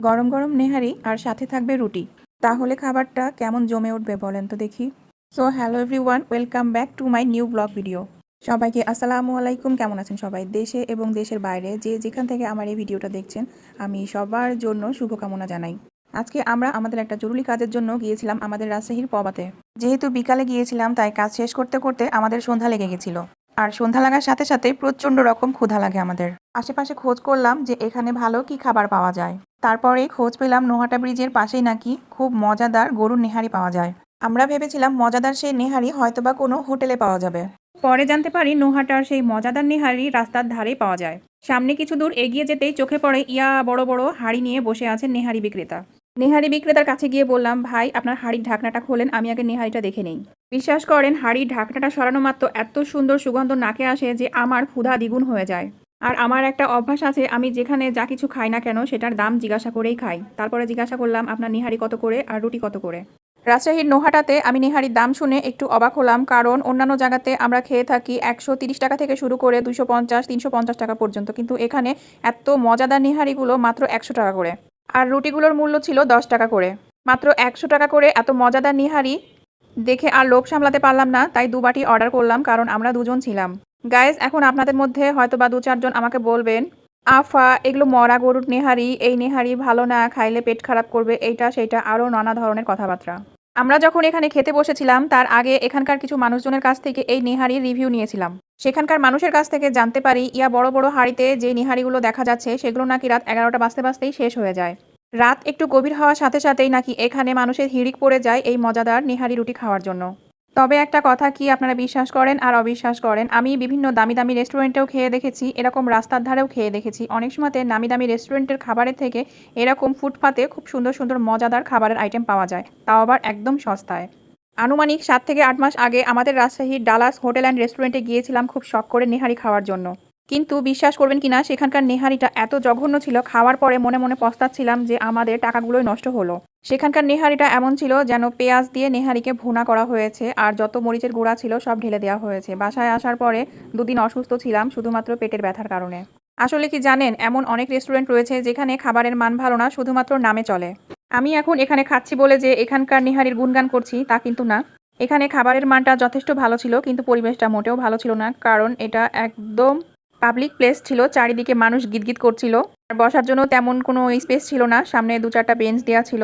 গরম গরম নেহারি আর সাথে থাকবে রুটি, তাহলে খাবারটা কেমন জমে উঠবে বলেন তো দেখি। So hello everyone, welcome back to my new blog video. সবাইকে আসসালামু আলাইকুম। কেমন আছেন সবাই? দেশে এবং দেশের বাইরে যে যেখান থেকে আমার এই ভিডিওটা দেখছেন, আমি সবার জন্য শুভকামনা জানাই। আজকে আমরা আমাদের একটা জরুরি কাজের জন্য গিয়েছিলাম আমাদের রাজশাহীর পবাতে। যেহেতু বিকালে গিয়েছিলাম তাই কাজ শেষ করতে করতে আমাদের সন্ধ্যা লেগে গেছিল। আর সন্ধ্যা লাগার সাথে সাথে প্রচণ্ড রকম ক্ষুধা লাগে আমাদের। আশেপাশে খোঁজ করলাম যে এখানে ভালো কি খাবার পাওয়া যায়। তারপরে খোঁজ পেলাম নোহাটা ব্রিজের পাশেই নাকি খুব মজাদার গরুর নেহারি পাওয়া যায়। আমরা ভেবেছিলাম মজাদার সেই নেহারি হয়তোবা কোনো হোটেলে পাওয়া যাবে। পরে জানতে পারি নোহাটার সেই মজাদার নেহারি রাস্তার ধারেই পাওয়া যায়। সামনে কিছু দূর এগিয়ে যেতেই চোখে পড়ে ইয়া বড় বড় হাঁড়ি নিয়ে বসে আছেন নেহারি বিক্রেতা। নেহারি বিক্রেতার কাছে গিয়ে বললাম, ভাই আপনার হাঁড়ির ঢাকনাটা খোলেন, আমি আগে নেহারিটা দেখে নেই। বিশ্বাস করেন, হাঁড়ির ঢাকনাটা সরানো মাত্র এত সুন্দর সুগন্ধ নাকে আসে যে আমার ক্ষুধা দ্বিগুণ হয়ে যায়। আর আমার একটা অভ্যাস আছে, আমি যেখানে যা কিছু খাই না কেন সেটার দাম জিজ্ঞাসা করেই খাই। তারপরে জিজ্ঞাসা করলাম, আপনার নেহারি কত করে আর রুটি কত করে। রাজশাহীর নোহাটাতে আমি নেহারির দাম শুনে একটু অবাক হলাম, কারণ অন্যান্য জায়গাতে আমরা খেয়ে থাকি 130 টাকা থেকে শুরু করে 250-350 টাকা পর্যন্ত, কিন্তু এখানে এত মজাদার নেহারিগুলো মাত্র 100 টাকা করে। আর রুটিগুলোর মূল্য ছিল 10 টাকা করে। মাত্র 100 টাকা করে এত মজাদার নেহারি দেখে আর লোভ সামলাতে পারলাম না, তাই 2 বাটি অর্ডার করলাম, কারণ আমরা দুজন ছিলাম। গাইজ, এখন আপনাদের মধ্যে হয়তো বা 2-4 জন আমাকে বলবেন, আফা এগুলো মরা গরুর নেহারি, এই নেহারি ভালো না, খাইলে পেট খারাপ করবে, এইটা সেইটা আরও নানা ধরনের কথাবার্তা। আমরা যখন এখানে খেতে বসেছিলাম তার আগে এখানকার কিছু মানুষজনের কাছ থেকে এই নেহারির রিভিউ নিয়েছিলাম। সেখানকার মানুষের কাছ থেকে জানতে পারি, ইয়া বড় বড় হাঁড়িতে যে নেহারিগুলো দেখা যাচ্ছে সেগুলো নাকি রাত 11টা বাজতে বাজতেই শেষ হয়ে যায়। রাত একটু গভীর হওয়ার সাথে সাথেই নাকি এখানে মানুষের হিড়িক পড়ে যায় এই মজাদার নেহারি রুটি খাওয়ার জন্য। তবে একটা কথা, কি আপনারা বিশ্বাস করেন আর অবিশ্বাস করেন, আমি বিভিন্ন দামি দামি রেস্টুরেন্টেও খেয়ে দেখেছি, এরকম রাস্তার ধারেও খেয়ে দেখেছি। অনেক সময়তে নামি দামি রেস্টুরেন্টের খাবারের থেকে এরকম ফুটপাতে খুব সুন্দর সুন্দর মজাদার খাবারের আইটেম পাওয়া যায়, তাও আবার একদম সস্তায়। আনুমানিক 7 থেকে 8 মাস আগে আমাদের রাজশাহীর ডালাস হোটেল অ্যান্ড রেস্টুরেন্টে গিয়েছিলাম খুব শখ করে নেহারি খাওয়ার জন্য। কিন্তু বিশ্বাস করবেন কিনা, সেখানকার নেহারিটা এত জঘন্য ছিল, খাওয়ার পরে মনে মনে পস্তাচ্ছিলাম যে আমাদের টাকাগুলোই নষ্ট হলো। সেখানকার নেহারিটা এমন ছিল যেন পেঁয়াজ দিয়ে নেহারিকে ভুনা করা হয়েছে, আর যত মরিচের গুঁড়া ছিল সব ঢেলে দেওয়া হয়েছে। বাসায় আসার পরে 2 দিন অসুস্থ ছিলাম শুধুমাত্র পেটের ব্যথার কারণে। আসলে কি জানেন, এমন অনেক রেস্টুরেন্ট রয়েছে যেখানে খাবারের মান ভালো না, শুধুমাত্র নামে চলে। আমি এখন এখানে খাচ্ছি বলে যে এখানকার নেহারির গুণগান করছি তা কিন্তু না। এখানে খাবারের মানটা যথেষ্ট ভালো ছিল, কিন্তু পরিবেশটা মোটেও ভালো ছিল না, কারণ এটা একদম পাবলিক প্লেস ছিল, চারিদিকে মানুষ গিদগিদ করছিল। আর বসার জন্য তেমন কোনো স্পেস ছিল না, সামনে 2-4টা বেঞ্চ দেওয়া ছিল।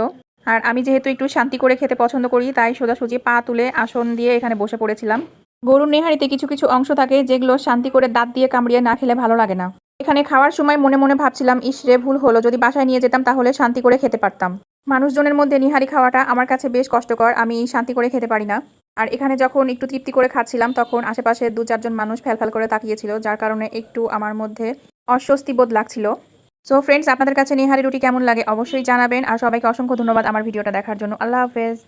আর আমি যেহেতু একটু শান্তি করে খেতে পছন্দ করি, তাই সোজাসুজি পা তুলে আসন দিয়ে এখানে বসে পড়েছিলাম। গরুর নেহারিতে কিছু কিছু অংশ থাকে যেগুলো শান্তি করে দাঁত দিয়ে কামড়িয়ে না খেলে ভালো লাগে না। এখানে খাওয়ার সময় মনে মনে ভাবছিলাম, ইসরে ভুল হলো, যদি বাসায় নিয়ে যেতাম তাহলে শান্তি করে খেতে পারতাম। মানুষজনের মধ্যে নিহারি খাওয়াটা আমার কাছে বেশ কষ্টকর, আমি শান্তি করে খেতে পারি না। আর এখানে যখন একটু তৃপ্তি করে খাচ্ছিলাম তখন আশেপাশে 2-4 জন মানুষ ফ্যালফ্যাল করে তাকিয়েছিল, যার কারণে একটু আমার মধ্যে অস্বস্তি বোধ লাগছিল। সো ফ্রেন্ডস, আপনাদের কাছে নিহারি রুটি কেমন লাগে অবশ্যই জানাবেন, আর সবাইকে অসংখ্য ধন্যবাদ আমার ভিডিওটা দেখার জন্য। আল্লাহ হাফেজ।